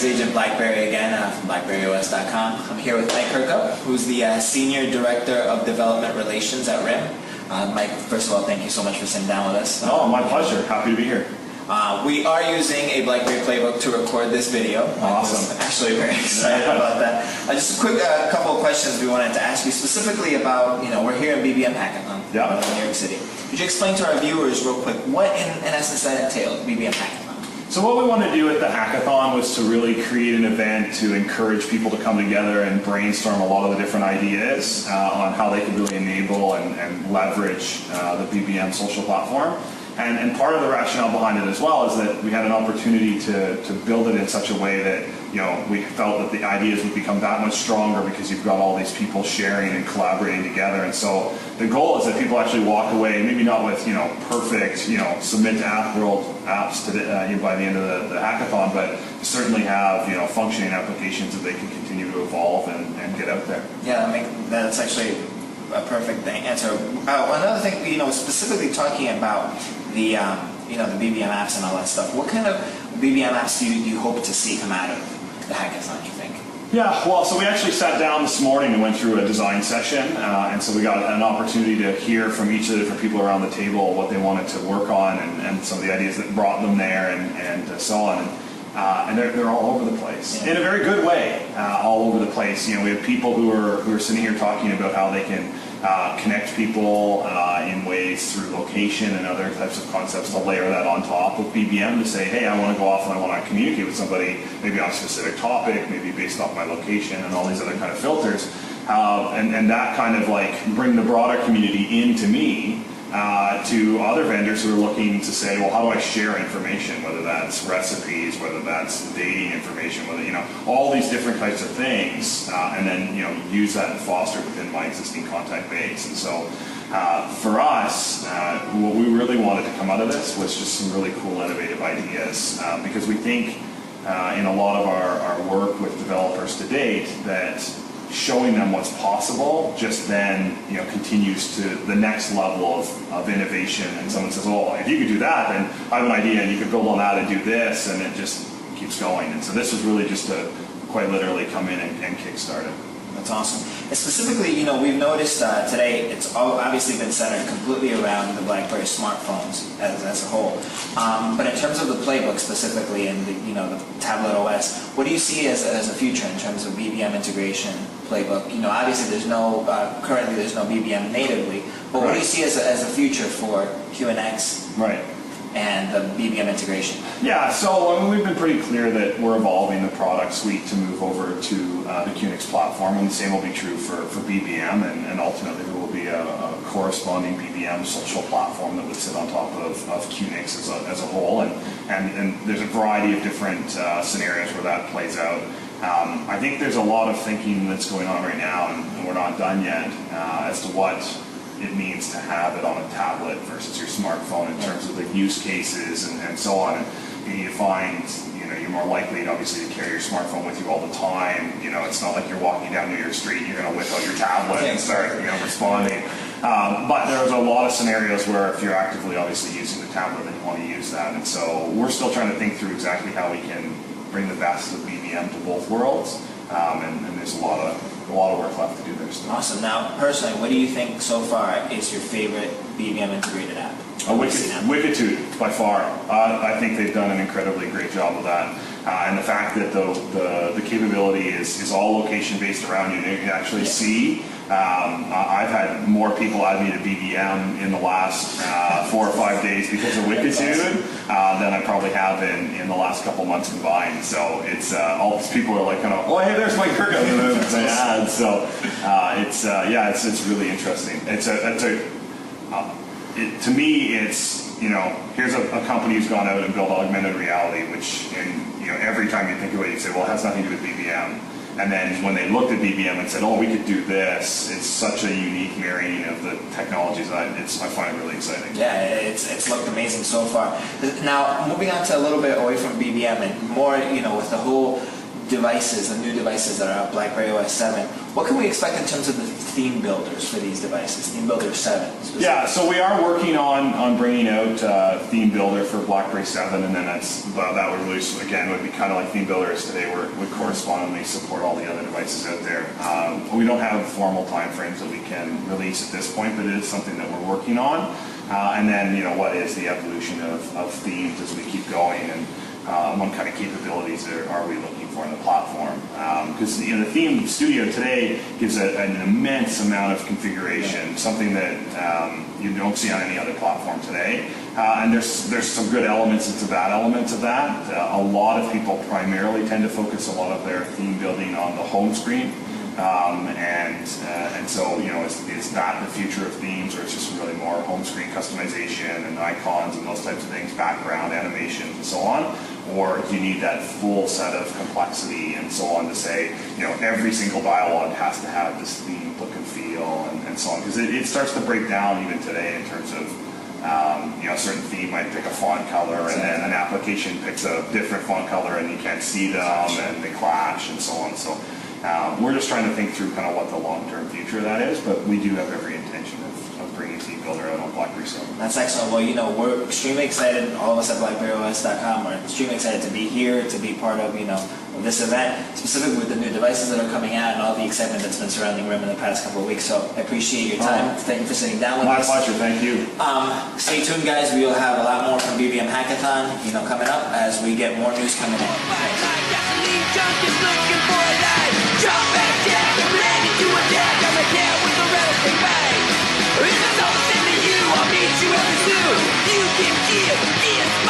Agent BlackBerry again from BlackBerryOS.com. I'm here with Mike Kirkup, who's the Senior Director of Development Relations at RIM. Mike, first of all, thank you so much for sitting down with us. Oh, my pleasure. Happy to be here. We are using a BlackBerry Playbook to record this video. Awesome. I'm actually very excited about that. Just a quick couple of questions we wanted to ask you specifically about, we're here in BBM Hackathon in New York City. Could you explain to our viewers real quick what in essence that entailed, BBM Hackathon? So what we wanted to do at the hackathon was to really create an event to encourage people to come together and brainstorm a lot of the different ideas on how they can really enable and leverage the BBM social platform. And part of the rationale behind it as well is that we had an opportunity to build it in such a way that we felt that the ideas would become that much stronger because you've got all these people sharing and collaborating together. And so the goal is that people actually walk away, maybe not with perfect submit to App World apps by the end of the hackathon, but certainly have functioning applications that they can continue to evolve and get out there. Yeah, that's actually a perfect answer. Another thing, specifically talking about the BBM apps and all that stuff. What kind of BBM apps do you hope to see come out of the hackathon, you think? Yeah, well, so we actually sat down this morning and went through a design session, and so we got an opportunity to hear from each of the different people around the table what they wanted to work on and some of the ideas that brought them there and so on. And they're all over the place in a very good way. All over the place. We have people who are sitting here talking about how they can connect people in ways through location and other types of concepts to layer that on top of BBM to say, hey, I want to go off and I want to communicate with somebody maybe on a specific topic, maybe based off my location and all these other kind of filters, and that kind of bring the broader community into me. To other vendors who are looking to say, well, how do I share information, whether that's recipes, whether that's dating information, whether, all these different types of things, and then, use that and foster within my existing contact base. And so for us, what we really wanted to come out of this was just some really cool, innovative ideas, because we think in a lot of our work with developers to date that showing them what's possible just then continues to the next level of innovation. And someone says, oh, if you could do that, then I have an idea and you could build on that and do this, and it just keeps going. And so this was really just to quite literally come in and kickstart it. That's awesome. And specifically, we've noticed today it's obviously been centered completely around the BlackBerry smartphones as a whole. But in terms of the playbook specifically and the tablet OS, what do you see as a future in terms of BBM integration playbook? Obviously currently there's no BBM natively, but what do you see as a future for QNX? Right. And the BBM integration? Yeah, so we've been pretty clear that we're evolving the product suite to move over to the QNX platform, and the same will be true for BBM, and ultimately there will be a corresponding BBM social platform that would sit on top of QNX as a whole, and there's a variety of different scenarios where that plays out. I think there's a lot of thinking that's going on right now, and we're not done yet, as to what it means to have it on a tablet versus your smartphone in terms of the use cases and so on. And you find, you're more likely obviously to carry your smartphone with you all the time. It's not like you're walking down New York Street and you're going to whip out your tablet and start, responding. But there's a lot of scenarios where if you're actively obviously using the tablet, then you want to use that. And so we're still trying to think through exactly how we can bring the best of BBM to both worlds. And there's a lot of work left to do there still. Awesome. Now, personally, what do you think so far is your favorite BBM integrated app? Wikitude, by far. I think they've done an incredibly great job of that. And the fact that the capability is all location based around you, and you can actually see. I've had more people add me to BBM in the last 4 or 5 days because of Wikitude than I probably have in the last couple months combined. So it's all these people are like kind of, oh hey, there's Mike Kirkup, and they add. So it's really interesting. To me, it's here's a company who's gone out and built augmented reality, which every time you think of it, you say, well, it has nothing to do with BBM. And then when they looked at BBM and said, oh, we could do this, it's such a unique marrying of the technologies. I find it really exciting. Yeah, it's looked amazing so far. Now, moving on to a little bit away from BBM and more, with the whole devices, the new devices that are out, BlackBerry OS 7, what can we expect in terms of the theme builders for these devices, Theme Builder 7 specifically? Yeah, so we are working on bringing out Theme Builder for BlackBerry 7, and then that would release, again, would be kind of like Theme Builder is today, where it would correspondingly support all the other devices out there. We don't have formal timeframes that we can release at this point, but it is something that we're working on. And then, what is the evolution of themes as we keep going, and what kind of capabilities are we looking for in the platform? Because the Theme Studio today gives an immense amount of configuration, something that you don't see on any other platform today. And there's some good elements and some bad elements of that. A lot of people primarily tend to focus a lot of their theme building on the home screen. And so, is that the future of themes, or it's just really more home screen customization and icons and those types of things, background, animations, and so on? Or do you need that full set of complexity and so on to say, every single dialogue has to have this theme look and feel and so on? Because it starts to break down even today in terms of, a certain theme might pick a font color, and then an application picks a different font color and you can't see them and they clash and so on. So we're just trying to think through kind of what the long-term future of that is, but we do have every intention of bringing Theme Builder out on BlackBerry 7. That's excellent. Well, we're extremely excited, all of us at BlackBerryOS.com, we're extremely excited to be here, to be part of, this event, specifically with the new devices that are coming out and all the excitement that's been surrounding RIM in the past couple of weeks. So I appreciate your time. Thank you for sitting down with us. My pleasure. Thank you. Stay tuned, guys. We will have a lot more from BBM Hackathon, coming up as we get more news coming in. You can give